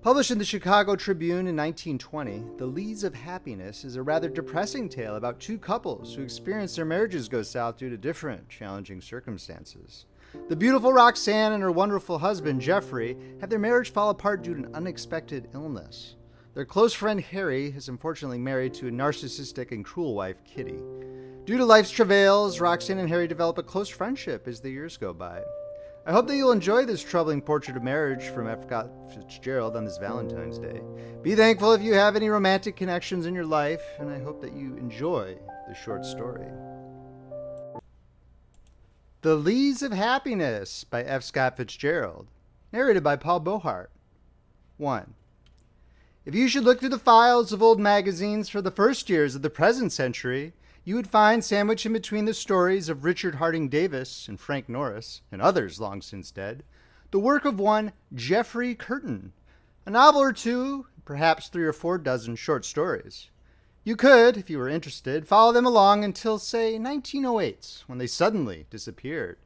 Published in the Chicago Tribune in 1920, The LEES of Happiness is a rather depressing tale about two couples who experience their marriages go south due to different, challenging circumstances. The beautiful Roxanne and her wonderful husband, Jeffrey, have their marriage fall apart due to an unexpected illness. Their close friend, Harry, is unfortunately married to a narcissistic and cruel wife, Kitty. Due to life's travails, Roxanne and Harry develop a close friendship as the years go by. I hope that you'll enjoy this troubling portrait of marriage from Fitzgerald on this Valentine's Day. Be thankful if you have any romantic connections in your life, and I hope that you enjoy the short story. The LEES of Happiness by F. Scott Fitzgerald. Narrated by Beauheart. 1. If you should look through the files of old magazines for the first years of the present century, you would find sandwiched in between the stories of Richard Harding Davis and Frank Norris, and others long since dead, the work of one Geoffrey Curtin, a novel or two, perhaps 3 or 4 dozen short stories. You could, if you were interested, follow them along until, say, 1908, when they suddenly disappeared.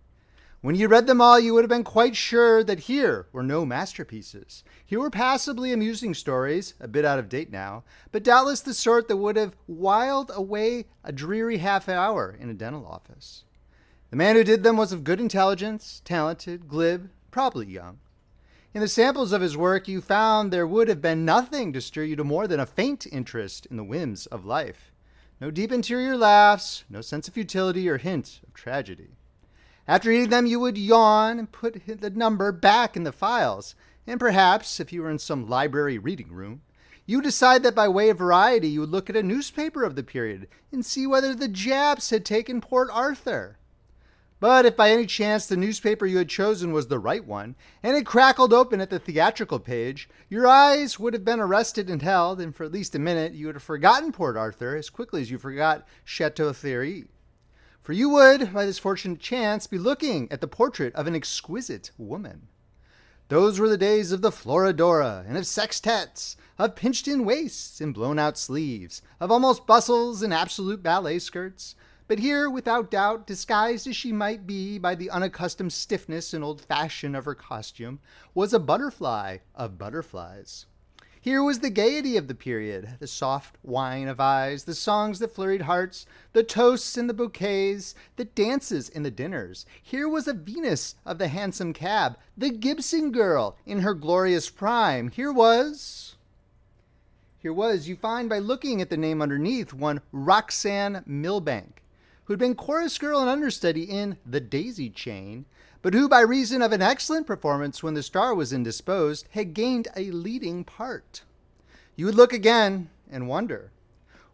When you read them all, you would have been quite sure that here were no masterpieces. Here were passably amusing stories, a bit out of date now, but doubtless the sort that would have whiled away a dreary half hour in a dental office. The man who did them was of good intelligence, talented, glib, probably young. In the samples of his work, you found there would have been nothing to stir you to more than a faint interest in the whims of life. No deep interior laughs, no sense of futility or hint of tragedy. After reading them, you would yawn and put the number back in the files, and perhaps, if you were in some library reading room, you would decide that by way of variety you would look at a newspaper of the period and see whether the Japs had taken Port Arthur. But if by any chance the newspaper you had chosen was the right one, and it crackled open at the theatrical page, your eyes would have been arrested and held, and for at least a minute you would have forgotten Port Arthur as quickly as you forgot Chateau Thierry. For you would, by this fortunate chance, be looking at the portrait of an exquisite woman. Those were the days of the Florodora, and of sextets, of pinched-in waists and blown-out sleeves, of almost bustles and absolute ballet skirts. But here, without doubt, disguised as she might be by the unaccustomed stiffness and old fashion of her costume, was a butterfly of butterflies. Here was the gaiety of the period, the soft wine of eyes, the songs that flurried hearts, the toasts and the bouquets, the dances and the dinners. Here was a Venus of the hansom cab, the Gibson girl in her glorious prime. Here was, you find by looking at the name underneath, one Roxanne Milbank, who had been chorus girl and understudy in The Daisy Chain, but who, by reason of an excellent performance when the star was indisposed, had gained a leading part. You would look again and wonder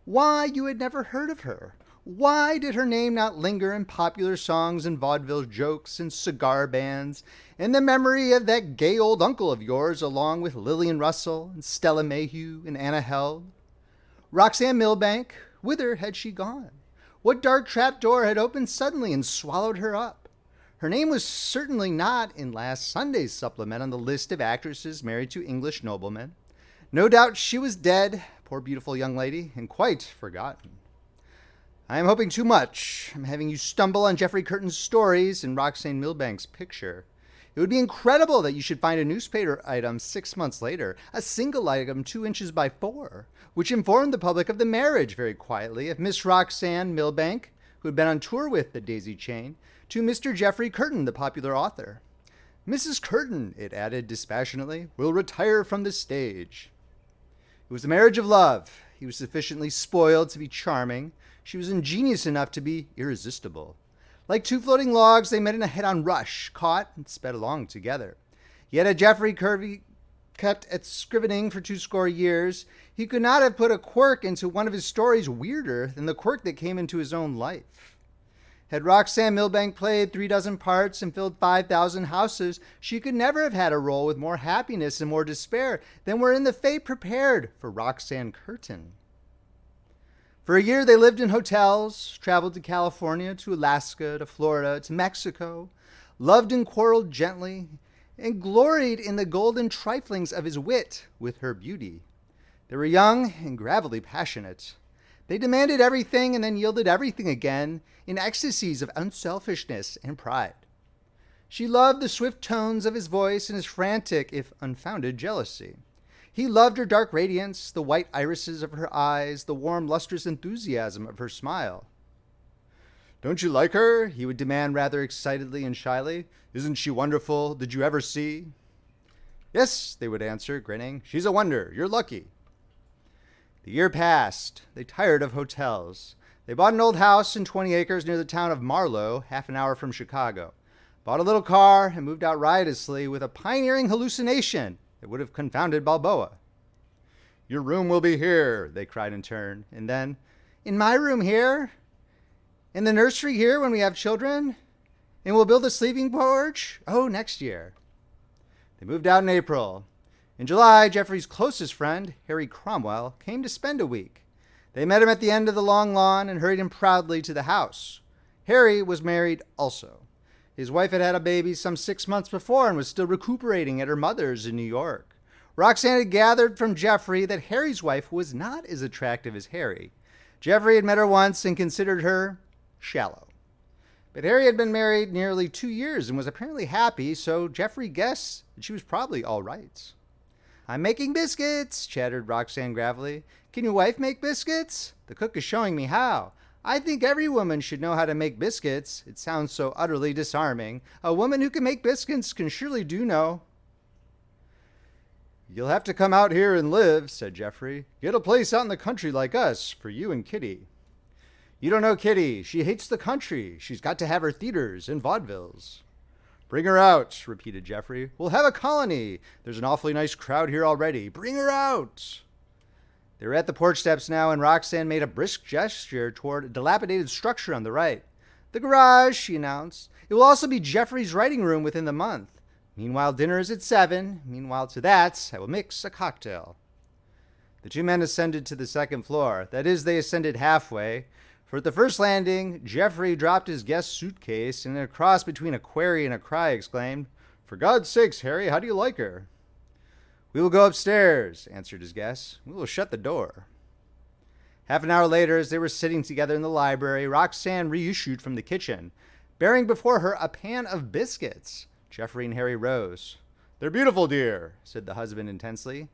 why you had never heard of her. Why did her name not linger in popular songs and vaudeville jokes and cigar bands, and the memory of that gay old uncle of yours, along with Lillian Russell and Stella Mayhew and Anna Held? Roxanne Milbank, whither had she gone? What dark trapdoor had opened suddenly and swallowed her up? Her name was certainly not in last Sunday's supplement on the list of actresses married to English noblemen. No doubt she was dead, poor beautiful young lady, and quite forgotten. I am hoping too much. I'm having you stumble on Geoffrey Curtin's stories and Roxanne Milbank's picture. It would be incredible that you should find a newspaper item 6 months later, a single item 2 inches by 4, which informed the public of the marriage very quietly of Miss Roxanne Milbank, who had been on tour with the Daisy Chain, to Mr. Geoffrey Curtin, the popular author. Mrs. Curtin, it added dispassionately, will retire from the stage. It was a marriage of love. He was sufficiently spoiled to be charming. She was ingenious enough to be irresistible. Like two floating logs, they met in a head-on rush, caught and sped along together. Yet had Geoffrey Curvey kept at scrivening for 20 years, he could not have put a quirk into one of his stories weirder than the quirk that came into his own life. Had Roxanne Milbank played 36 parts and filled 5,000 houses, she could never have had a role with more happiness and more despair than were in the fate prepared for Roxanne Curtin. For a year they lived in hotels, traveled to California, to Alaska, to Florida, to Mexico, loved and quarreled gently, and gloried in the golden triflings of his wit with her beauty. They were young and gravelly passionate. They demanded everything and then yielded everything again in ecstasies of unselfishness and pride. She loved the swift tones of his voice and his frantic, if unfounded, jealousy. He loved her dark radiance, the white irises of her eyes, the warm, lustrous enthusiasm of her smile. "Don't you like her?" he would demand rather excitedly and shyly. "Isn't she wonderful? Did you ever see?" "Yes," they would answer, grinning. "She's a wonder. You're lucky." The year passed. They tired of hotels. They bought an old house in 20 acres near the town of Marlow, half an hour from Chicago. Bought a little car and moved out riotously with a pioneering hallucination that would have confounded Balboa. "Your room will be here," they cried in turn. And then, "In my room here? In the nursery here when we have children? And we'll build a sleeping porch? Oh, next year." They moved out in April. In July, Geoffrey's closest friend, Harry Cromwell, came to spend a week. They met him at the end of the long lawn and hurried him proudly to the house. Harry was married also. His wife had had a baby some 6 months before and was still recuperating at her mother's in New York. Roxanne had gathered from Geoffrey that Harry's wife was not as attractive as Harry. Geoffrey had met her once and considered her shallow. But Harry had been married nearly 2 years and was apparently happy, so Geoffrey guessed that she was probably all right. "I'm making biscuits," chattered Roxanne gravelly. "Can your wife make biscuits? The cook is showing me how. I think every woman should know how to make biscuits. It sounds so utterly disarming. A woman who can make biscuits can surely do know." "You'll have to come out here and live," said Geoffrey. "Get a place out in the country like us, for you and Kitty." "You don't know Kitty. She hates the country. She's got to have her theaters and vaudevilles." "Bring her out," repeated Geoffrey. "We'll have a colony. There's an awfully nice crowd here already. Bring her out." They were at the porch steps now, and Roxanne made a brisk gesture toward a dilapidated structure on the right. "The garage," she announced. "It will also be Geoffrey's writing room within the month. Meanwhile, dinner is at 7. Meanwhile, to that, I will mix a cocktail." The two men ascended to the second floor. That is, they ascended halfway. For at the first landing, Geoffrey dropped his guest's suitcase and in a cross between a query and a cry exclaimed, "For God's sakes, Harry, how do you like her?" "We will go upstairs," answered his guest. "We will shut the door." Half an hour later, as they were sitting together in the library, Roxanne reissued from the kitchen, bearing before her a pan of biscuits. Geoffrey and Harry rose. "They're beautiful, dear," said the husband intensely.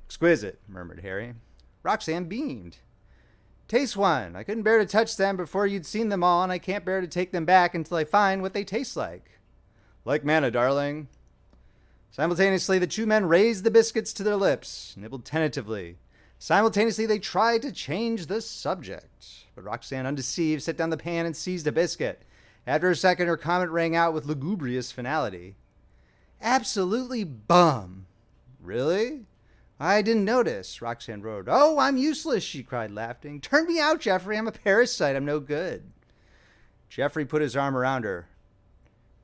"Exquisite," murmured Harry. Roxanne beamed. "Taste one. I couldn't bear to touch them before you'd seen them all, and I can't bear to take them back until I find what they taste like." "Like manna, darling." Simultaneously, the two men raised the biscuits to their lips, nibbled tentatively. Simultaneously, they tried to change the subject. But Roxanne, undeceived, set down the pan and seized a biscuit. After a second, her comment rang out with lugubrious finality. "Absolutely bum." "Really?" "I didn't notice," Roxanne roared. "Oh, I'm useless," she cried, laughing. "Turn me out, Geoffrey. I'm a parasite. I'm no good." Geoffrey put his arm around her.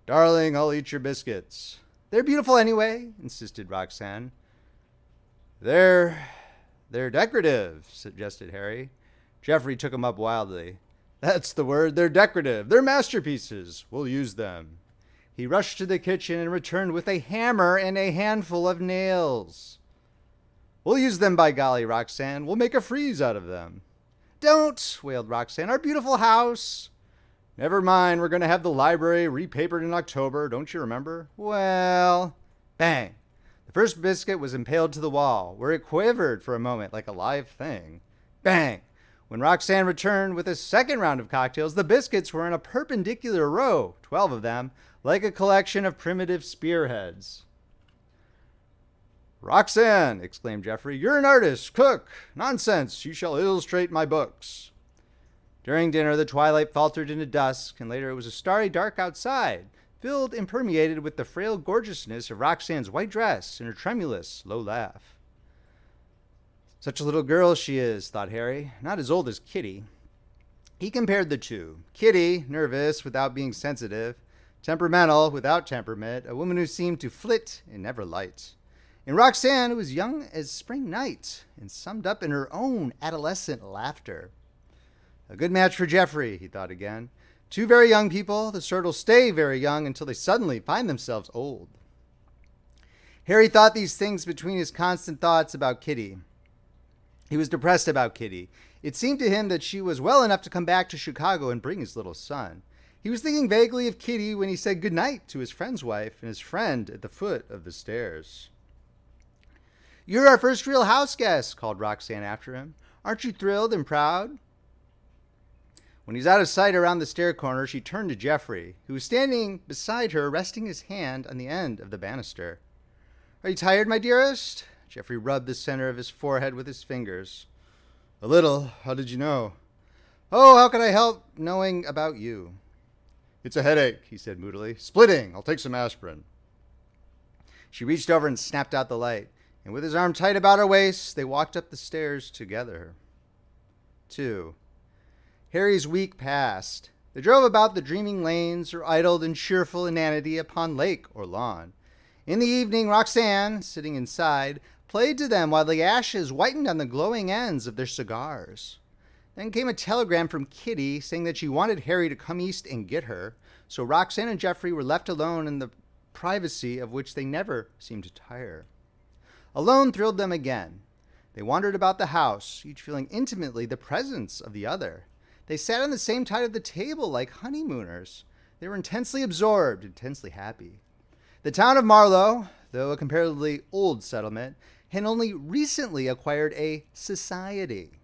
"Darling, I'll eat your biscuits." "They're beautiful anyway," insisted Roxanne. They're decorative," suggested Harry. Geoffrey took him up wildly. "That's the word. They're decorative. They're masterpieces. We'll use them." He rushed to the kitchen and returned with a hammer and a handful of nails. "We'll use them, by golly, Roxanne. We'll make a frieze out of them." "Don't," wailed Roxanne. "Our beautiful house." "Never mind. We're going to have the library repapered in October. Don't you remember?" "Well..." Bang! The first biscuit was impaled to the wall, where it quivered for a moment like a live thing. Bang! When Roxanne returned with a second round of cocktails, the biscuits were in a perpendicular row, 12 of them, like a collection of primitive spearheads. "Roxanne," exclaimed Geoffrey, "you're an artist, cook. Nonsense, you shall illustrate my books." During dinner, the twilight faltered into dusk, and later it was a starry dark outside, filled and permeated with the frail gorgeousness of Roxanne's white dress and her tremulous, low laugh. "Such a little girl she is," thought Harry, "not as old as Kitty." He compared the two. Kitty, nervous without being sensitive, temperamental without temperament, a woman who seemed to flit and never light. And Roxanne, who was young as spring night and summed up in her own adolescent laughter. A good match for Geoffrey, he thought again. Two very young people, the sort will stay very young until they suddenly find themselves old. Harry thought these things between his constant thoughts about Kitty. He was depressed about Kitty. It seemed to him that she was well enough to come back to Chicago and bring his little son. He was thinking vaguely of Kitty when he said goodnight to his friend's wife and his friend at the foot of the stairs. "You're our first real house guest," called Roxanne after him. "Aren't you thrilled and proud?" When he's out of sight around the stair corner, she turned to Geoffrey, who was standing beside her, resting his hand on the end of the banister. "Are you tired, my dearest?" Geoffrey rubbed the center of his forehead with his fingers. "A little. How did you know?" "Oh, how could I help knowing about you?" "It's a headache," he said moodily. "Splitting. I'll take some aspirin." She reached over and snapped out the light, and with his arm tight about her waist, they walked up the stairs together. 2. Harry's week passed. They drove about the dreaming lanes or idled in cheerful inanity upon lake or lawn. In the evening, Roxanne, sitting inside, played to them while the ashes whitened on the glowing ends of their cigars. Then came a telegram from Kitty saying that she wanted Harry to come east and get her, so Roxanne and Geoffrey were left alone in the privacy of which they never seemed to tire. Alone thrilled them again. They wandered about the house, each feeling intimately the presence of the other. They sat on the same side of the table like honeymooners. They were intensely absorbed, intensely happy. The town of Marlow, though a comparatively old settlement, had only recently acquired a society.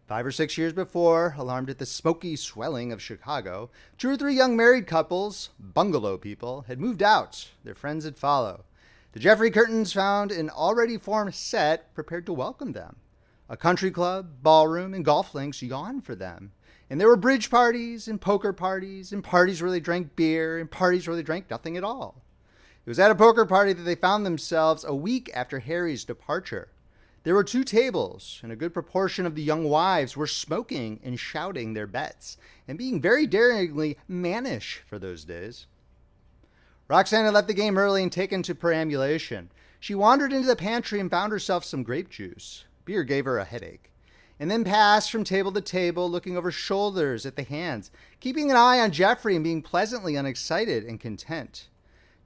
5 or 6 years before, alarmed at the smoky swelling of Chicago, 2 or 3 young married couples, bungalow people, had moved out. Their friends had followed. The Geoffrey Curtains found an already formed set prepared to welcome them. A country club, ballroom, and golf links yawned for them. And there were bridge parties and poker parties and parties where they drank beer and parties where they drank nothing at all. It was at a poker party that they found themselves a week after Harry's departure. There were 2 tables, and a good proportion of the young wives were smoking and shouting their bets, and being very daringly mannish for those days. Roxanne had left the game early and taken to perambulation. She wandered into the pantry and found herself some grape juice. Beer gave her a headache. And then passed from table to table, looking over shoulders at the hands, keeping an eye on Geoffrey and being pleasantly unexcited and content.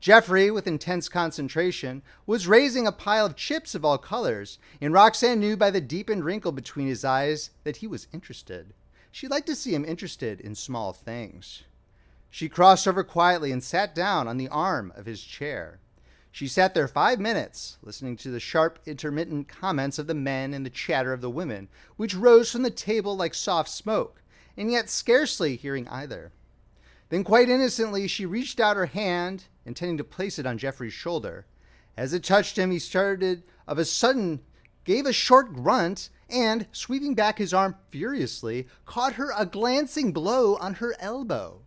Geoffrey, with intense concentration, was raising a pile of chips of all colors, and Roxanne knew by the deepened wrinkle between his eyes that he was interested. She liked to see him interested in small things. She crossed over quietly and sat down on the arm of his chair. She sat there 5 minutes, listening to the sharp, intermittent comments of the men and the chatter of the women, which rose from the table like soft smoke, and yet scarcely hearing either. Then quite innocently she reached out her hand, intending to place it on Geoffrey's shoulder. As it touched him, he started of a sudden, gave a short grunt, and, sweeping back his arm furiously, caught her a glancing blow on her elbow.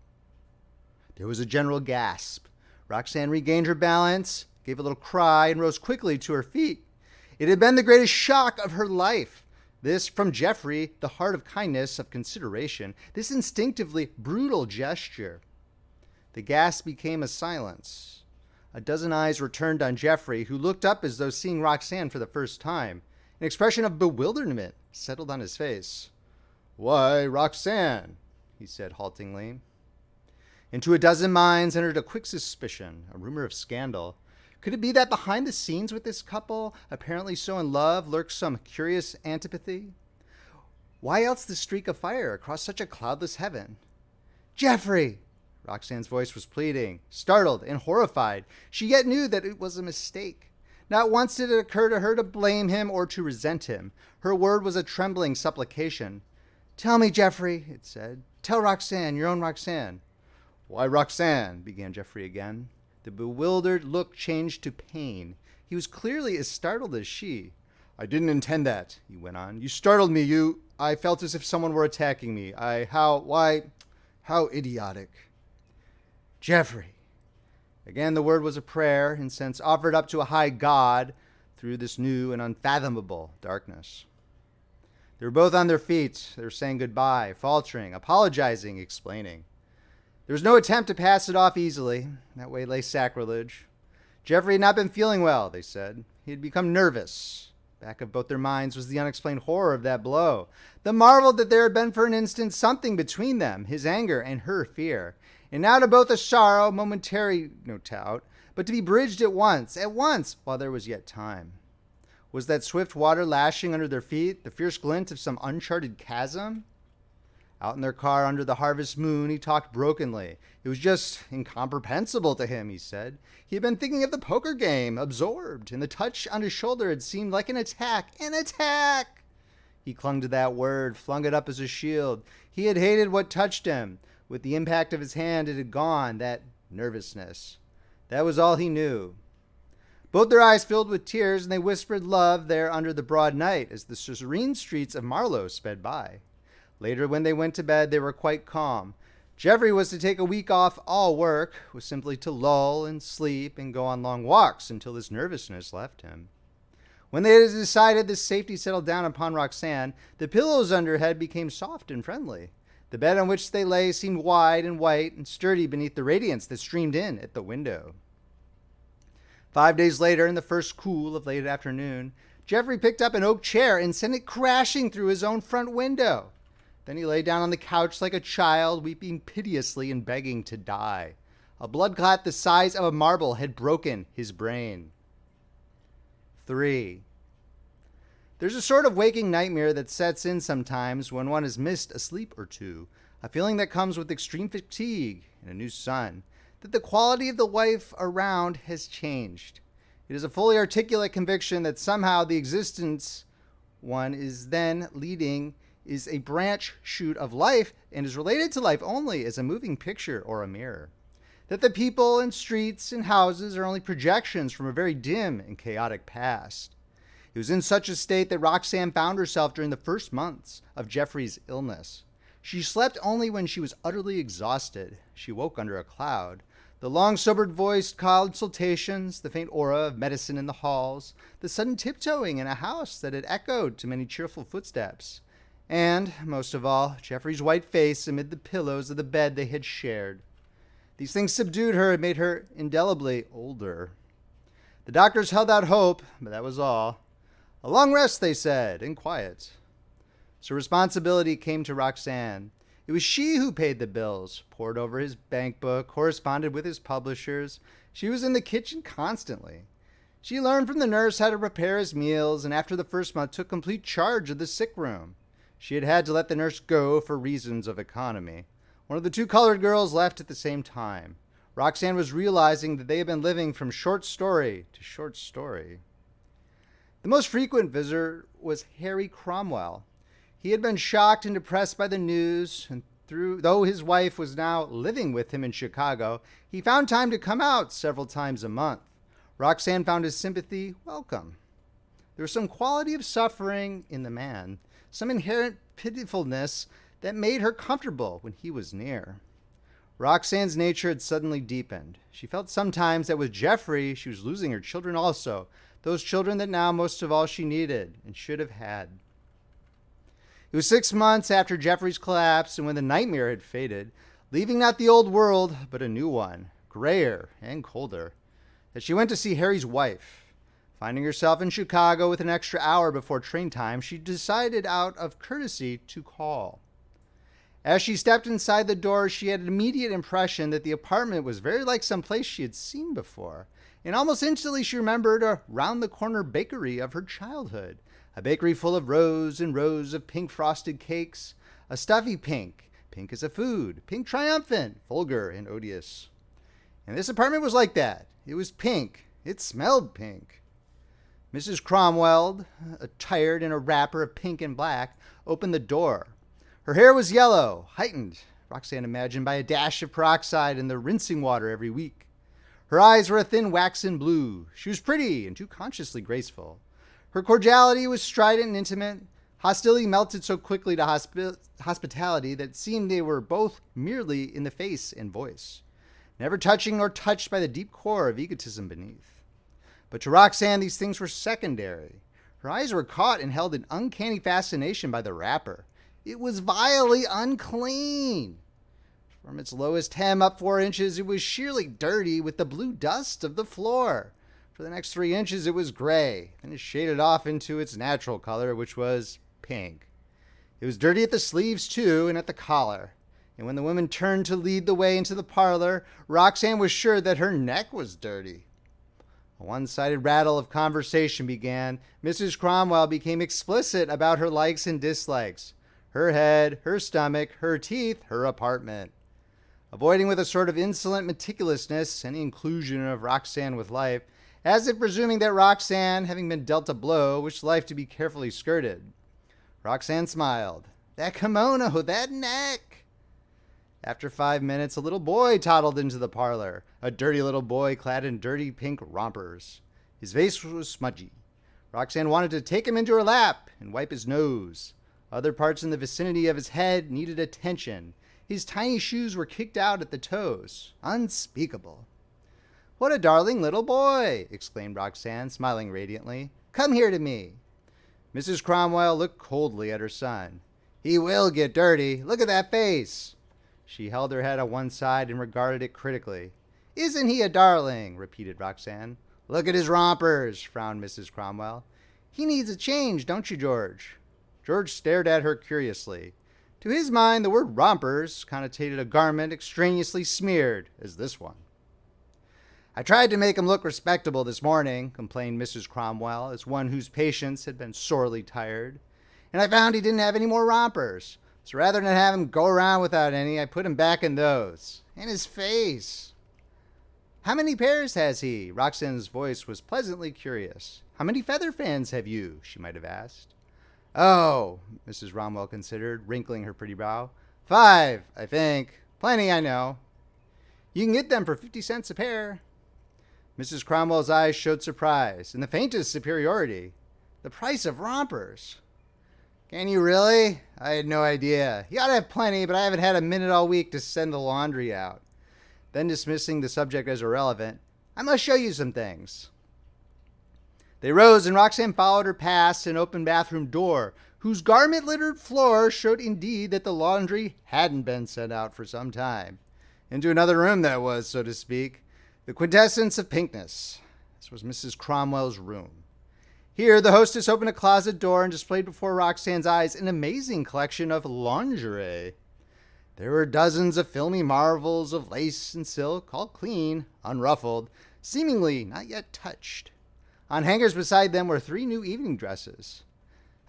There was a general gasp. Roxanne regained her balance, gave a little cry, and rose quickly to her feet. It had been the greatest shock of her life. This from Geoffrey, the heart of kindness, of consideration, this instinctively brutal gesture. The gasp became a silence. A dozen eyes were turned on Geoffrey, who looked up as though seeing Roxanne for the first time. An expression of bewilderment settled on his face. "Why, Roxanne," he said haltingly. Into a dozen minds entered a quick suspicion, a rumor of scandal. Could it be that behind the scenes with this couple, apparently so in love, lurked some curious antipathy? Why else the streak of fire across such a cloudless heaven? "Geoffrey!" Roxanne's voice was pleading. Startled and horrified, she yet knew that it was a mistake. Not once did it occur to her to blame him or to resent him. Her word was a trembling supplication. "Tell me, Geoffrey," it said. "Tell Roxanne, your own Roxanne." "Why, Roxanne," began Geoffrey again. The bewildered look changed to pain. He was clearly as startled as she. "I didn't intend that," he went on. "You startled me. I felt as if someone were attacking me. How idiotic." "Geoffrey." Again the word was a prayer, incense offered up to a high God through this new and unfathomable darkness. They were both on their feet. They were saying goodbye, faltering, apologizing, explaining. There was no attempt to pass it off easily. That way lay sacrilege. Geoffrey had not been feeling well, they said. He had become nervous. Back of both their minds was the unexplained horror of that blow. The marvel that there had been for an instant something between them, his anger and her fear. And now to both a sorrow, momentary, no doubt, but to be bridged at once, while there was yet time. Was that swift water lashing under their feet, the fierce glint of some uncharted chasm? Out in their car under the harvest moon, he talked brokenly. It was just incomprehensible to him, he said. He had been thinking of the poker game, absorbed, and the touch on his shoulder had seemed like an attack. An attack! He clung to that word, flung it up as a shield. He had hated what touched him. With the impact of his hand, it had gone, that nervousness. That was all he knew. Both their eyes filled with tears, and they whispered love there under the broad night as the serene streets of Marlow sped by. Later, when they went to bed, they were quite calm. Jeffrey was to take a week off all work, was simply to lull and sleep and go on long walks until this nervousness left him. When they had decided this safety settled down upon Roxanne, the pillows under her head became soft and friendly. The bed on which they lay seemed wide and white and sturdy beneath the radiance that streamed in at the window. 5 days later, in the first cool of late afternoon, Jeffrey picked up an oak chair and sent it crashing through his own front window. Then he lay down on the couch like a child, weeping piteously and begging to die. A blood clot the size of a marble had broken his brain. 3. There's a sort of waking nightmare that sets in sometimes when one has missed a sleep or two, a feeling that comes with extreme fatigue and a new sun, that the quality of the life around has changed. It is a fully articulate conviction that somehow the existence one is then leading is a branch shoot of life and is related to life only as a moving picture or a mirror. That the people and streets and houses are only projections from a very dim and chaotic past. It was in such a state that Roxanne found herself during the first months of Jeffrey's illness. She slept only when she was utterly exhausted. She woke under a cloud. The long, sobered-voiced consultations, the faint aura of medicine in the halls, the sudden tiptoeing in a house that had echoed to many cheerful footsteps. And, most of all, Jeffrey's white face amid the pillows of the bed they had shared. These things subdued her and made her indelibly older. The doctors held out hope, but that was all. A long rest, they said, and quiet. So responsibility came to Roxanne. It was she who paid the bills, pored over his bank book, corresponded with his publishers. She was in the kitchen constantly. She learned from the nurse how to prepare his meals, and after the first month took complete charge of the sick room. She had had to let the nurse go for reasons of economy. One of the two colored girls left at the same time. Roxanne was realizing that they had been living from short story to short story. The most frequent visitor was Harry Cromwell. He had been shocked and depressed by the news, and though his wife was now living with him in Chicago, he found time to come out several times a month. Roxanne found his sympathy welcome. There was some quality of suffering in the man, some inherent pitifulness that made her comfortable when he was near. Roxanne's nature had suddenly deepened. She felt sometimes that with Jeffrey, she was losing her children also, those children that now most of all she needed and should have had. It was 6 months after Jeffrey's collapse and when the nightmare had faded, leaving not the old world, but a new one, grayer and colder, that she went to see Harry's wife. Finding herself in Chicago with an extra hour before train time, she decided out of courtesy to call. As she stepped inside the door, she had an immediate impression that the apartment was very like some place she had seen before, and almost instantly she remembered a round-the-corner bakery of her childhood, a bakery full of rows and rows of pink frosted cakes, a stuffy pink, pink as a food, pink triumphant, vulgar and odious. And this apartment was like that. It was pink. It smelled pink. Mrs. Cromwell, attired in a wrapper of pink and black, opened the door. Her hair was yellow, heightened, Roxanne imagined, by a dash of peroxide in the rinsing water every week. Her eyes were a thin waxen blue. She was pretty and too consciously graceful. Her cordiality was strident and intimate. Hostility melted so quickly to hospitality that it seemed they were both merely in the face and voice, never touching or touched by the deep core of egotism beneath. But to Roxanne, these things were secondary. Her eyes were caught and held in uncanny fascination by the wrapper. It was vilely unclean. From its lowest hem up 4 inches, it was sheerly dirty with the blue dust of the floor. For the next 3 inches, it was gray, and it shaded off into its natural color, which was pink. It was dirty at the sleeves, too, and at the collar. And when the woman turned to lead the way into the parlor, Roxanne was sure that her neck was dirty. A one-sided rattle of conversation began. Mrs. Cromwell became explicit about her likes and dislikes. Her head, her stomach, her teeth, her apartment. Avoiding with a sort of insolent meticulousness any inclusion of Roxanne with life, as if presuming that Roxanne, having been dealt a blow, wished life to be carefully skirted. Roxanne smiled. That kimono, that neck! After 5 minutes, a little boy toddled into the parlor, a dirty little boy clad in dirty pink rompers. His face was smudgy. Roxanne wanted to take him into her lap and wipe his nose. Other parts in the vicinity of his head needed attention. His tiny shoes were kicked out at the toes. Unspeakable. What a darling little boy, exclaimed Roxanne, smiling radiantly. Come here to me. Mrs. Cromwell looked coldly at her son. He will get dirty. Look at that face. She held her head on one side and regarded it critically. Isn't he a darling? Repeated Roxanne. Look at his rompers, frowned Mrs. Cromwell. He needs a change, don't you, George? George stared at her curiously. To his mind, the word rompers connotated a garment extraneously smeared, as this one. I tried to make him look respectable this morning, complained Mrs. Cromwell, as one whose patience had been sorely tired, and I found he didn't have any more rompers. So rather than have him go around without any, I put him back in those. And his face. How many pairs has he? Roxanne's voice was pleasantly curious. How many feather fans have you? She might have asked. Oh, Mrs. Cromwell considered, wrinkling her pretty brow. 5, I think. Plenty, I know. You can get them for 50 cents a pair. Mrs. Cromwell's eyes showed surprise and the faintest superiority. The price of rompers. Can you really? I had no idea. You ought to have plenty, but I haven't had a minute all week to send the laundry out. Then dismissing the subject as irrelevant, I must show you some things. They rose, and Roxanne followed her past an open bathroom door, whose garment-littered floor showed indeed that the laundry hadn't been sent out for some time. Into another room that was, so to speak, the quintessence of pinkness. This was Mrs. Cromwell's room. Here, the hostess opened a closet door and displayed before Roxanne's eyes an amazing collection of lingerie. There were dozens of filmy marvels of lace and silk, all clean, unruffled, seemingly not yet touched. On hangers beside them were 3 new evening dresses.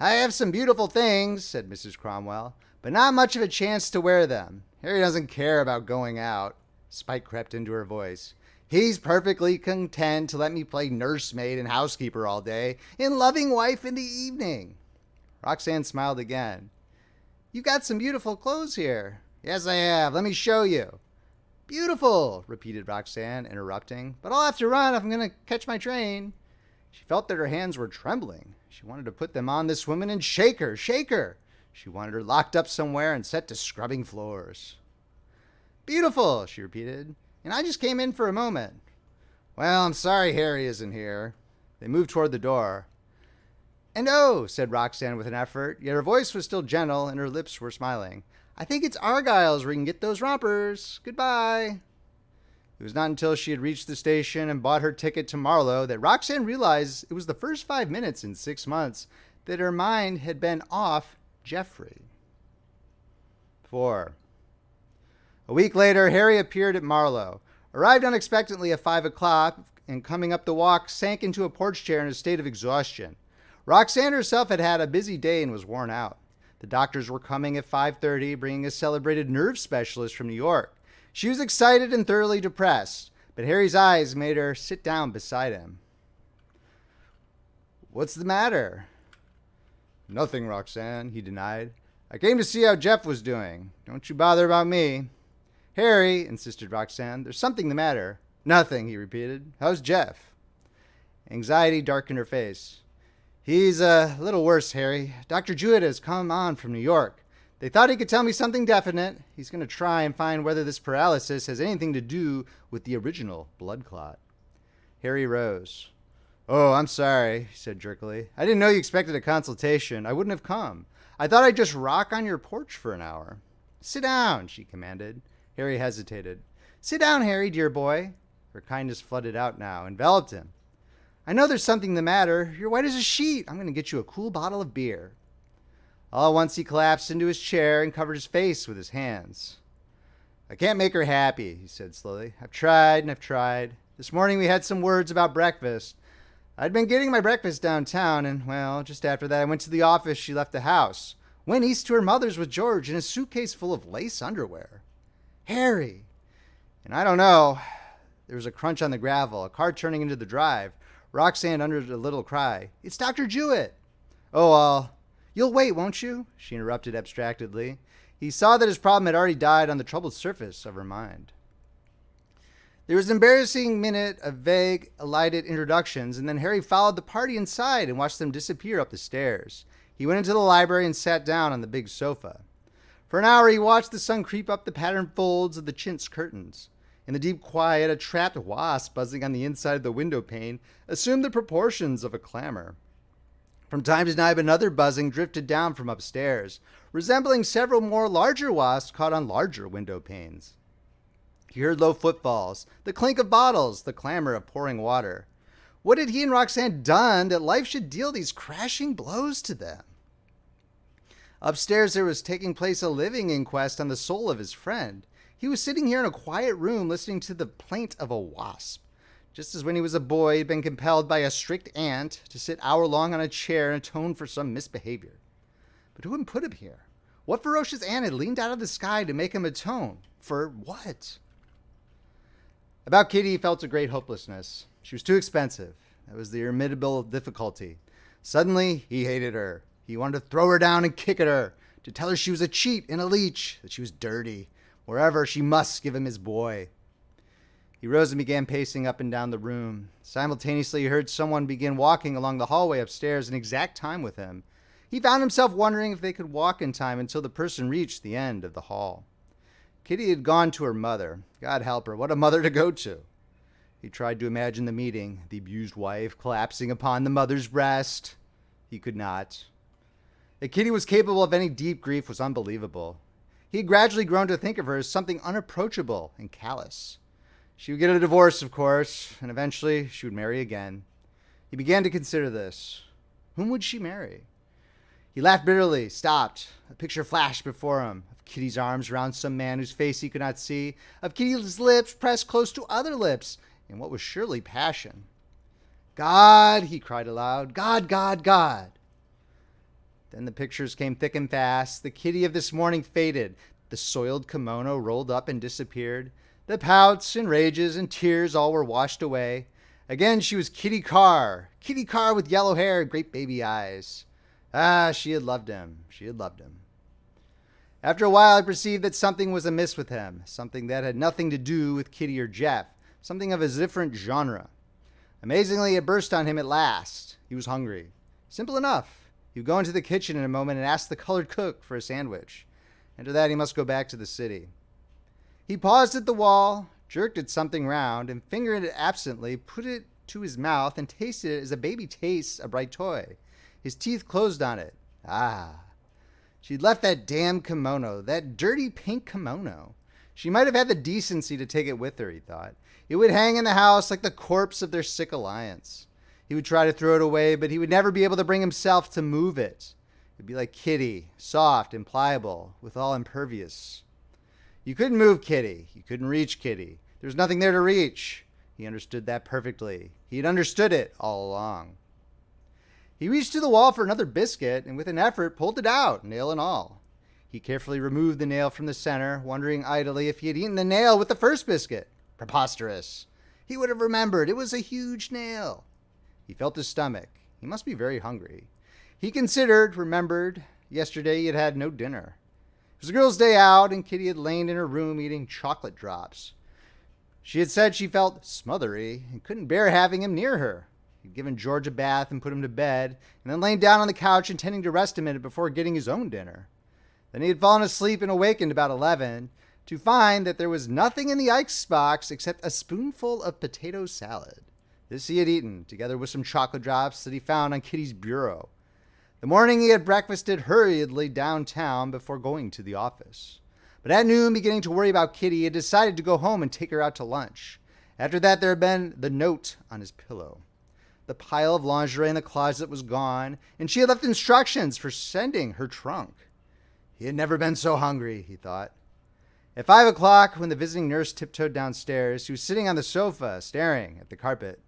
I have some beautiful things, said Mrs. Cromwell, but not much of a chance to wear them. Harry doesn't care about going out. Spite crept into her voice. He's perfectly content to let me play nursemaid and housekeeper all day and loving wife in the evening. Roxanne smiled again. You've got some beautiful clothes here. Yes, I have. Let me show you. Beautiful, repeated Roxanne, interrupting. But I'll have to run if I'm going to catch my train. She felt that her hands were trembling. She wanted to put them on this woman and shake her, shake her. She wanted her locked up somewhere and set to scrubbing floors. Beautiful, she repeated. And I just came in for a moment. Well, I'm sorry Harry isn't here. They moved toward the door. And oh, said Roxanne with an effort, yet her voice was still gentle and her lips were smiling. I think it's Argyle's where you can get those rompers. Goodbye. It was not until she had reached the station and bought her ticket to Marlow that Roxanne realized it was the first 5 minutes in 6 months that her mind had been off Geoffrey. 4. A week later, Harry appeared at Marlow, arrived unexpectedly at 5 o'clock, and coming up the walk, sank into a porch chair in a state of exhaustion. Roxanne herself had had a busy day and was worn out. The doctors were coming at 5:30, bringing a celebrated nerve specialist from New York. She was excited and thoroughly depressed, but Harry's eyes made her sit down beside him. What's the matter? Nothing, Roxanne, he denied. I came to see how Jeff was doing. Don't you bother about me. Harry, insisted Roxanne, there's something the matter. Nothing, he repeated. How's Jeff? Anxiety darkened her face. He's a little worse, Harry. Dr. Jewett has come on from New York. They thought he could tell me something definite. He's going to try and find whether this paralysis has anything to do with the original blood clot. Harry rose. Oh, I'm sorry, he said jerkily. I didn't know you expected a consultation. I wouldn't have come. I thought I'd just rock on your porch for an hour. Sit down, she commanded. Harry hesitated. Sit down, Harry, dear boy. Her kindness flooded out now, enveloped him. I know there's something the matter. You're white as a sheet. I'm going to get you a cool bottle of beer. All at once he collapsed into his chair and covered his face with his hands. I can't make her happy, he said slowly. I've tried and I've tried. This morning we had some words about breakfast. I'd been getting my breakfast downtown, and, well, just after that I went to the office. She left the house. Went east to her mother's with George in a suitcase full of lace underwear. Harry! And I don't know. There was a crunch on the gravel, a car turning into the drive. Roxanne uttered a little cry. It's Dr. Jewett! Oh, you'll wait, won't you? She interrupted abstractedly. He saw that his problem had already died on the troubled surface of her mind. There was an embarrassing minute of vague, elided introductions, and then Harry followed the party inside and watched them disappear up the stairs. He went into the library and sat down on the big sofa. For an hour, he watched the sun creep up the patterned folds of the chintz curtains. In the deep quiet, a trapped wasp buzzing on the inside of the window pane assumed the proportions of a clamor. From time to time, another buzzing drifted down from upstairs, resembling several more larger wasps caught on larger window panes. He heard low footfalls, the clink of bottles, the clamor of pouring water. What had he and Roxanne done that life should deal these crashing blows to them? Upstairs, there was taking place a living inquest on the soul of his friend. He was sitting here in a quiet room listening to the plaint of a wasp. Just as when he was a boy, he'd been compelled by a strict aunt to sit hour-long on a chair and atone for some misbehavior. But who had put him here? What ferocious aunt had leaned out of the sky to make him atone? For what? About Kitty, he felt a great hopelessness. She was too expensive. That was the irremediable difficulty. Suddenly, he hated her. He wanted to throw her down and kick at her, to tell her she was a cheat and a leech, that she was dirty. Wherever, she must give him his boy. He rose and began pacing up and down the room. Simultaneously, he heard someone begin walking along the hallway upstairs in exact time with him. He found himself wondering if they could walk in time until the person reached the end of the hall. Kitty had gone to her mother. God help her, what a mother to go to. He tried to imagine the meeting, the abused wife collapsing upon the mother's breast. He could not. That Kitty was capable of any deep grief was unbelievable. He had gradually grown to think of her as something unapproachable and callous. She would get a divorce, of course, and eventually she would marry again. He began to consider this. Whom would she marry? He laughed bitterly, stopped. A picture flashed before him of Kitty's arms around some man whose face he could not see, of Kitty's lips pressed close to other lips in what was surely passion. God, he cried aloud. God, God, God. Then the pictures came thick and fast. The Kitty of this morning faded. The soiled kimono rolled up and disappeared. The pouts and rages and tears all were washed away. Again she was Kitty Carr with yellow hair and great baby eyes. She had loved him. She had loved him. After a while, I perceived that something was amiss with him, something that had nothing to do with Kitty or Jeff, something of a different genre. Amazingly, it burst on him at last. He was hungry. Simple enough. He would go into the kitchen in a moment and ask the colored cook for a sandwich. After that, he must go back to the city. He paused at the wall, jerked at something round, and fingering it absently, put it to his mouth and tasted it as a baby tastes a bright toy. His teeth closed on it. She'd left that damn kimono, that dirty pink kimono. She might have had the decency to take it with her, he thought. It would hang in the house like the corpse of their sick alliance. He would try to throw it away, but he would never be able to bring himself to move it. It would be like Kitty, soft and pliable, withal impervious. You couldn't move Kitty. You couldn't reach Kitty. There was nothing there to reach. He understood that perfectly. He had understood it all along. He reached to the wall for another biscuit and with an effort pulled it out, nail and all. He carefully removed the nail from the center, wondering idly if he had eaten the nail with the first biscuit. Preposterous. He would have remembered. It was a huge nail. He felt his stomach. He must be very hungry. He remembered, yesterday he had had no dinner. It was the girl's day out, and Kitty had lain in her room eating chocolate drops. She had said she felt smothery and couldn't bear having him near her. He'd given George a bath and put him to bed, and then lain down on the couch intending to rest a minute before getting his own dinner. Then he had fallen asleep and awakened about 11 to find that there was nothing in the icebox except a spoonful of potato salad. This he had eaten, together with some chocolate drops that he found on Kitty's bureau. The morning he had breakfasted hurriedly downtown before going to the office. But at noon, beginning to worry about Kitty, he had decided to go home and take her out to lunch. After that, there had been the note on his pillow. The pile of lingerie in the closet was gone, and she had left instructions for sending her trunk. He had never been so hungry, he thought. At 5 o'clock, when the visiting nurse tiptoed downstairs, she was sitting on the sofa, staring at the carpet.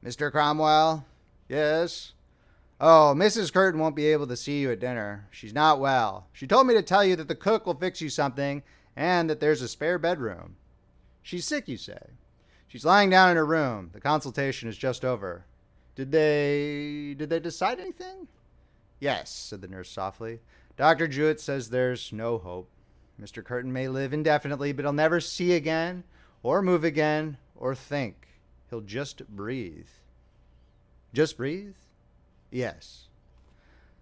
"Mr. Cromwell?" "Yes." Oh, Mrs. Curtin won't be able to see you at dinner. She's not well. She told me to tell you that the cook will fix you something and that there's a spare bedroom. She's sick, you say. She's lying down in her room. The consultation is just over. Did they decide anything? Yes, said the nurse softly. Dr. Jewett says there's no hope. Mr. Curtin may live indefinitely, but he'll never see again, or move again, or think. He'll just breathe. Just breathe? Yes.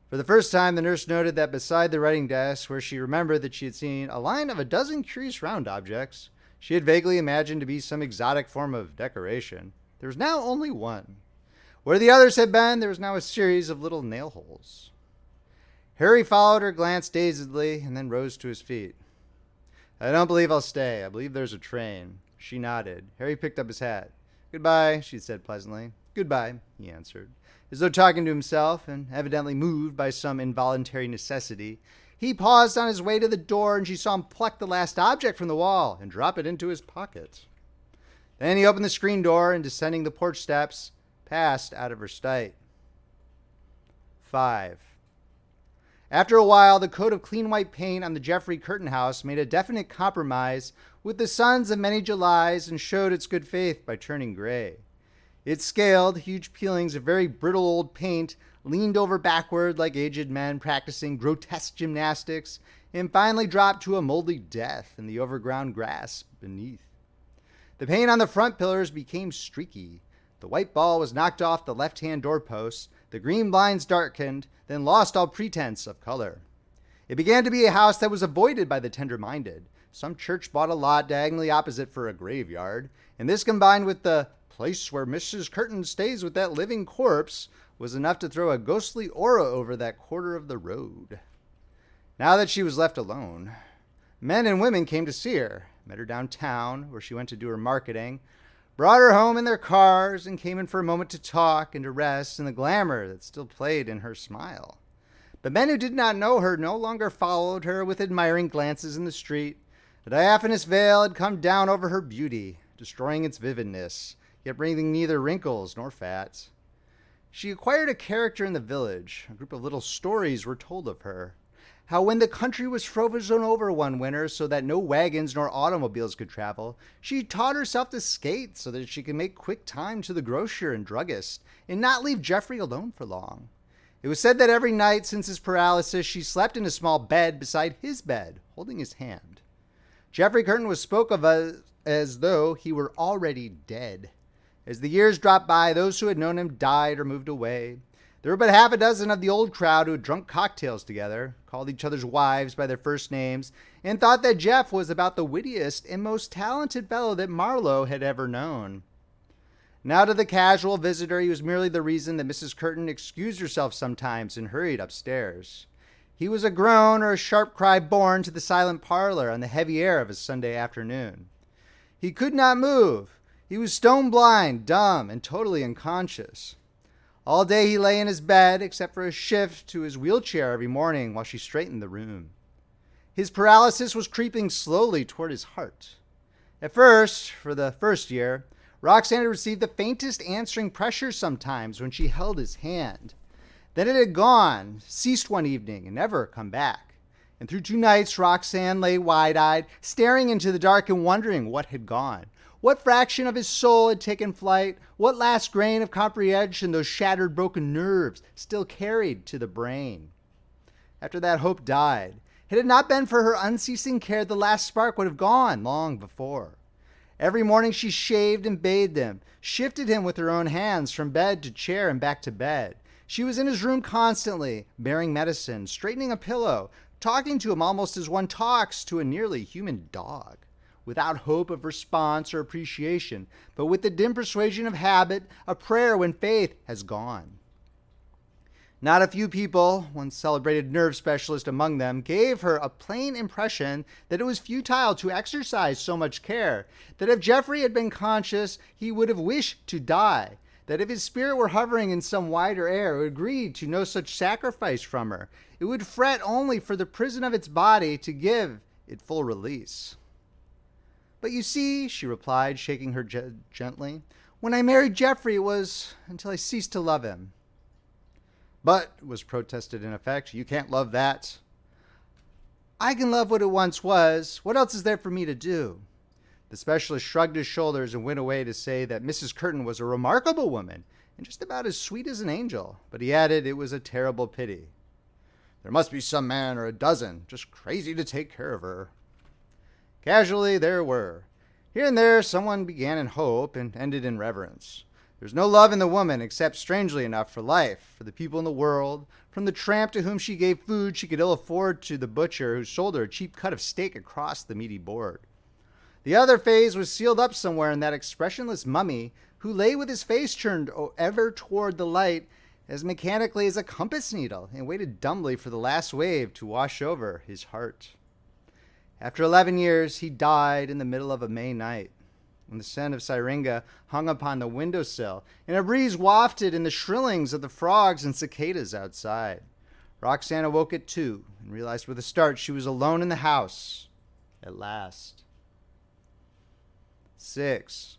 For the first time, the nurse noted that beside the writing desk, where she remembered that she had seen a line of a dozen curious round objects, she had vaguely imagined to be some exotic form of decoration, there was now only one. Where the others had been, there was now a series of little nail holes. Harry followed her glance dazedly and then rose to his feet. I don't believe I'll stay. I believe there's a train. She nodded. Harry picked up his hat. Goodbye, she said pleasantly. Goodbye, he answered. As though talking to himself, and evidently moved by some involuntary necessity, he paused on his way to the door, and she saw him pluck the last object from the wall and drop it into his pocket. Then he opened the screen door and, descending the porch steps, passed out of her sight. 5. After a while, the coat of clean white paint on the Jeffrey Curtin house made a definite compromise with the suns of many Julys and showed its good faith by turning gray. It scaled, huge peelings of very brittle old paint leaned over backward like aged men practicing grotesque gymnastics, and finally dropped to a moldy death in the overground grass beneath. The paint on the front pillars became streaky. The white ball was knocked off the left-hand doorpost, the green blinds darkened, then lost all pretense of color. It began to be a house that was avoided by the tender-minded. Some church bought a lot diagonally opposite for a graveyard, and this combined with the place where Mrs. Curtin stays with that living corpse was enough to throw a ghostly aura over that quarter of the road. Now that she was left alone, men and women came to see her, met her downtown where she went to do her marketing, brought her home in their cars, and came in for a moment to talk and to rest in the glamour that still played in her smile. But men who did not know her no longer followed her with admiring glances in the street. A diaphanous veil had come down over her beauty, destroying its vividness, yet bringing neither wrinkles nor fat. She acquired a character in the village. A group of little stories were told of her. How when the country was frozen over one winter so that no wagons nor automobiles could travel, she taught herself to skate so that she could make quick time to the grocer and druggist and not leave Jeffrey alone for long. It was said that every night since his paralysis, she slept in a small bed beside his bed, holding his hand. Jeffrey Curtin was spoke of as though he were already dead. As the years dropped by, those who had known him died or moved away. There were but half a dozen of the old crowd who had drunk cocktails together, called each other's wives by their first names, and thought that Jeff was about the wittiest and most talented fellow that Marlowe had ever known. Now to the casual visitor, he was merely the reason that Mrs. Curtin excused herself sometimes and hurried upstairs. He was a groan or a sharp cry borne to the silent parlor on the heavy air of a Sunday afternoon. He could not move. He was stone blind, dumb, and totally unconscious. All day he lay in his bed, except for a shift to his wheelchair every morning while she straightened the room. His paralysis was creeping slowly toward his heart. At first, for the first year, Roxanne had received the faintest answering pressure sometimes when she held his hand. Then it had gone, ceased one evening, and never come back. And through 2 nights, Roxanne lay wide-eyed, staring into the dark and wondering what had gone. What fraction of his soul had taken flight? What last grain of comprehension those shattered, broken nerves still carried to the brain? After that hope died, had it not been for her unceasing care, the last spark would have gone long before. Every morning she shaved and bathed him, shifted him with her own hands from bed to chair and back to bed. She was in his room constantly, bearing medicine, straightening a pillow, talking to him almost as one talks to a nearly human dog, without hope of response or appreciation, but with the dim persuasion of habit, a prayer when faith has gone. Not a few people, one celebrated nerve specialist among them, gave her a plain impression that it was futile to exercise so much care, that if Jeffrey had been conscious, he would have wished to die, that if his spirit were hovering in some wider air, it would agree to no such sacrifice from her. It would fret only for the prison of its body to give it full release. But you see, she replied, shaking her gently, when I married Jeffrey, it was until I ceased to love him. But, was protested in effect, you can't love that. I can love what it once was. What else is there for me to do? The specialist shrugged his shoulders and went away to say that Mrs. Curtin was a remarkable woman and just about as sweet as an angel, but he added it was a terrible pity. There must be some man or a dozen just crazy to take care of her. Casually, there were. Here and there, someone began in hope and ended in reverence. There's no love in the woman except, strangely enough, for life, for the people in the world, from the tramp to whom she gave food she could ill afford to the butcher who sold her a cheap cut of steak across the meaty board. The other phase was sealed up somewhere in that expressionless mummy who lay with his face turned ever toward the light as mechanically as a compass needle and waited dumbly for the last wave to wash over his heart. After 11 years, he died in the middle of a May night, when the scent of syringa hung upon the windowsill, and a breeze wafted in the shrillings of the frogs and cicadas outside. Roxanne awoke at 2 and realized with a start she was alone in the house. At last. 6.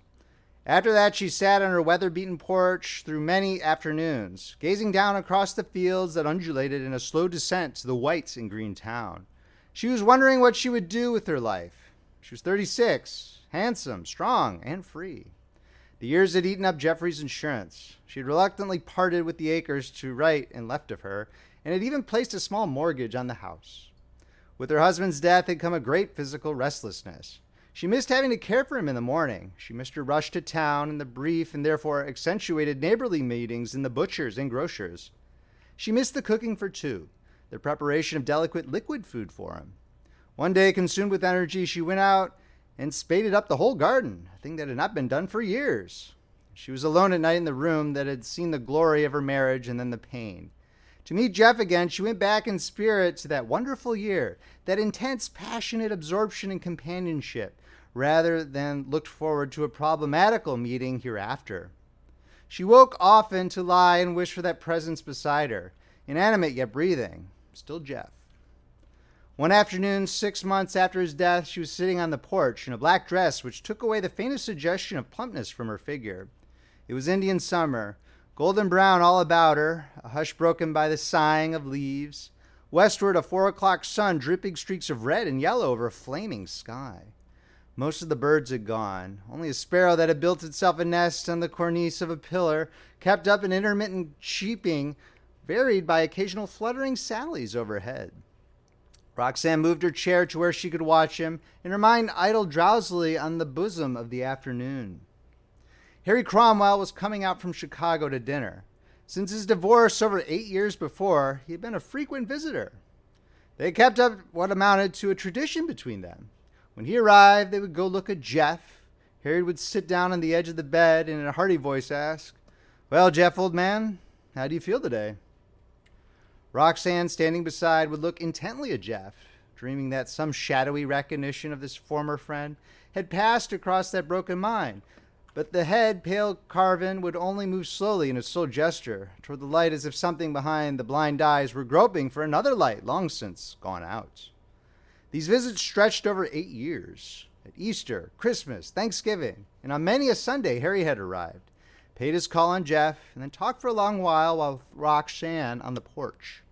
After that, she sat on her weather-beaten porch through many afternoons, gazing down across the fields that undulated in a slow descent to the white and green town. She was wondering what she would do with her life. She was 36, handsome, strong, and free. The years had eaten up Jeffrey's insurance. She had reluctantly parted with the acres to right and left of her, and had even placed a small mortgage on the house. With her husband's death had come a great physical restlessness. She missed having to care for him in the morning. She missed her rush to town and the brief and therefore accentuated neighborly meetings in the butchers and grocers. She missed the cooking for 2, the preparation of delicate liquid food for him. One day, consumed with energy, she went out and spaded up the whole garden, a thing that had not been done for years. She was alone at night in the room that had seen the glory of her marriage and then the pain. To meet Jeff again, she went back in spirit to that wonderful year, that intense, passionate absorption and companionship, rather than looked forward to a problematical meeting hereafter. She woke often to lie and wish for that presence beside her, inanimate yet breathing, still Jeff. One afternoon, 6 months after his death, she was sitting on the porch in a black dress which took away the faintest suggestion of plumpness from her figure. It was Indian summer, golden brown all about her, a hush broken by the sighing of leaves. Westward, a 4 o'clock sun dripping streaks of red and yellow over a flaming sky. Most of the birds had gone. Only a sparrow that had built itself a nest on the cornice of a pillar kept up an intermittent cheeping, varied by occasional fluttering sallies overhead. Roxanne moved her chair to where she could watch him, and her mind idled drowsily on the bosom of the afternoon. Harry Cromwell was coming out from Chicago to dinner. Since his divorce over 8 years before, he had been a frequent visitor. They kept up what amounted to a tradition between them. When he arrived, they would go look at Jeff. Harry would sit down on the edge of the bed and in a hearty voice ask, "Well, Jeff, old man, how do you feel today?" Roxanne, standing beside, would look intently at Jeff, dreaming that some shadowy recognition of this former friend had passed across that broken mind. But the head, pale carven, would only move slowly in a slow gesture toward the light as if something behind the blind eyes were groping for another light long since gone out. These visits stretched over 8 years. At Easter, Christmas, Thanksgiving, and on many a Sunday, Harry had arrived, paid his call on Jeff, and then talked for a long while with Roxanne on the porch.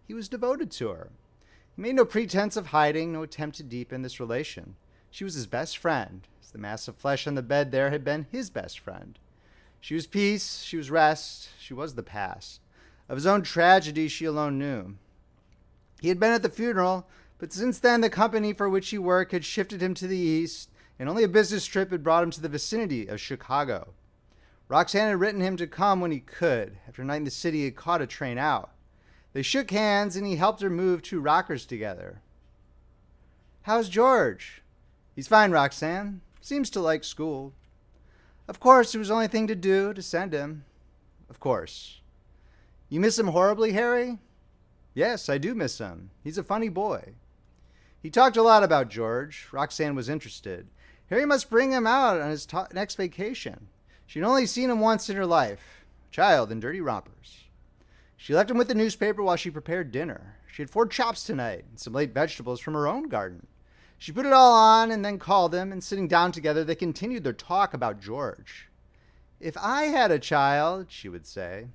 He was devoted to her. He made no pretense of hiding, no attempt to deepen this relation. She was his best friend, as the mass of flesh on the bed there had been his best friend. She was peace, she was rest, she was the past. Of his own tragedy she alone knew. He had been at the funeral, but since then the company for which he worked had shifted him to the east, and only a business trip had brought him to the vicinity of Chicago. Roxanne had written him to come when he could. After a night in the city, he had caught a train out. They shook hands, and he helped her move 2 rockers together. "How's George?" "He's fine, Roxanne. Seems to like school." "Of course, it was the only thing to do, to send him." "Of course." "You miss him horribly, Harry?" "Yes, I do miss him. He's a funny boy." He talked a lot about George. Roxanne was interested. Harry must bring him out on his next vacation. She'd only seen him once in her life, a child in dirty rompers. She left him with the newspaper while she prepared dinner. She had 4 chops tonight and some late vegetables from her own garden. She put it all on and then called him, and sitting down together, they continued their talk about George. "If I had a child," she would say.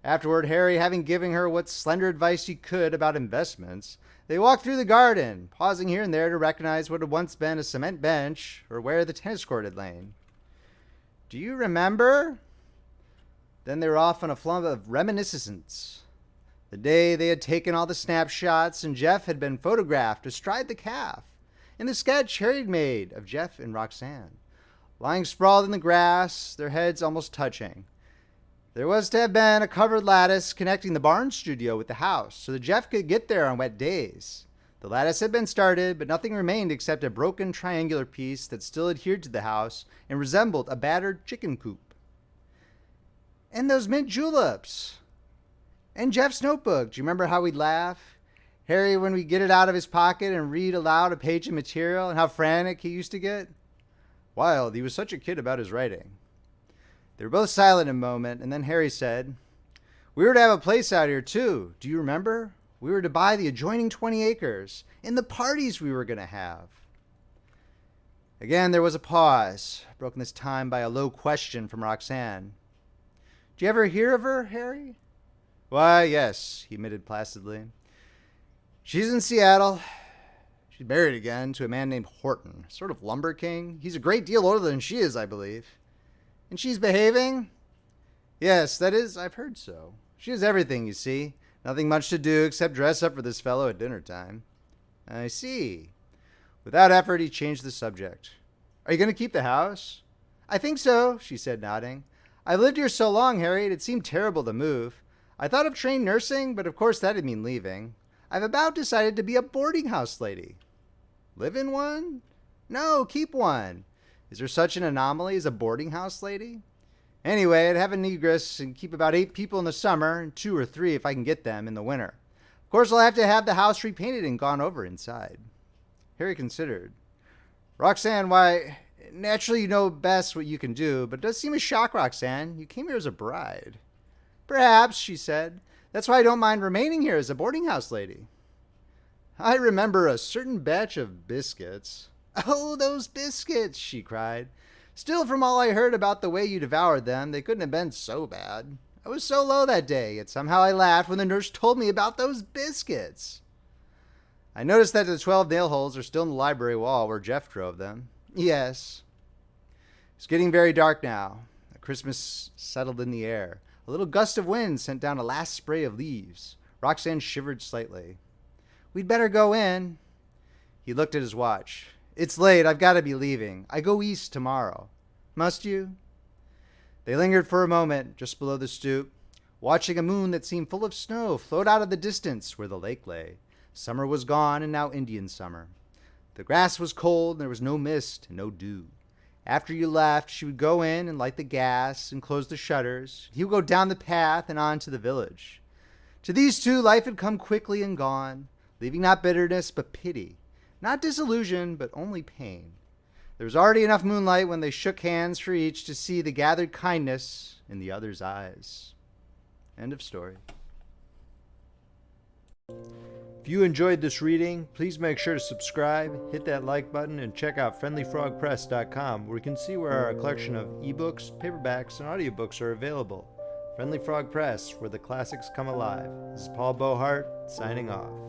Afterward, Harry, having given her what slender advice he could about investments, they walked through the garden, pausing here and there to recognize what had once been a cement bench or where the tennis court had lain. Do you remember? Then they were off on a flood of reminiscence. The day they had taken all the snapshots and Jeff had been photographed astride the calf. In the sketch Harry had made of Jeff and Roxanne, lying sprawled in the grass, their heads almost touching. There was to have been a covered lattice connecting the barn studio with the house so that Jeff could get there on wet days. The lattice had been started, but nothing remained except a broken triangular piece that still adhered to the house and resembled a battered chicken coop. And those mint juleps. And Jeff's notebook. Do you remember how we'd laugh? Harry, when we'd get it out of his pocket and read aloud a page of material, and how frantic he used to get? Wild, he was such a kid about his writing. They were both silent a moment, and then Harry said, "We were to have a place out here, too. Do you remember? We were to buy the adjoining 20 acres, and the parties we were going to have." Again, there was a pause, broken this time by a low question from Roxanne. "Did you ever hear of her, Harry?" "Why, yes," he admitted placidly. "She's in Seattle. She's married again to a man named Horton, sort of lumber king. He's a great deal older than she is, I believe." "And she's behaving?" "Yes, that is, I've heard so. She has everything, you see. Nothing much to do except dress up for this fellow at dinner time." "I see." Without effort, he changed the subject. "Are you going to keep the house?" "I think so," she said, nodding. "I've lived here so long, Harry, it seemed terrible to move. I thought of trained nursing, but of course that'd mean leaving. I've about decided to be a boarding house lady." "Live in one?" "No, keep one. Is there such an anomaly as a boarding house lady? Anyway, I'd have a negress and keep about 8 people in the summer, and 2 or 3 if I can get them in the winter. Of course, I'll have to have the house repainted and gone over inside." Harry considered. "Roxanne, why, naturally you know best what you can do, but it does seem a shock, Roxanne. You came here as a bride." "Perhaps," she said. "That's why I don't mind remaining here as a boarding house lady." "I remember a certain batch of biscuits." "Oh, those biscuits," she cried. "Still, from all I heard about the way you devoured them, they couldn't have been so bad. I was so low that day, yet somehow I laughed when the nurse told me about those biscuits." "I noticed that the 12 nail holes are still in the library wall where Jeff drove them." "Yes." It's getting very dark now. Christmas settled in the air. A little gust of wind sent down a last spray of leaves. Roxanne shivered slightly. "We'd better go in." He looked at his watch. "It's late. I've got to be leaving. I go east tomorrow." "Must you?" They lingered for a moment just below the stoop, watching a moon that seemed full of snow float out of the distance where the lake lay. Summer was gone, and now Indian summer. The grass was cold, and there was no mist and no dew. After you left, she would go in and light the gas and close the shutters. He would go down the path and on to the village. To these two, life had come quickly and gone, leaving not bitterness but pity, not disillusion but only pain. There was already enough moonlight when they shook hands for each to see the gathered kindness in the other's eyes. End of story. If you enjoyed this reading, please make sure to subscribe, hit that like button, and check out friendlyfrogpress.com, where you can see where our collection of ebooks, paperbacks, and audiobooks are available. Friendly Frog Press, where the classics come alive. This is Paul Beauheart, signing off.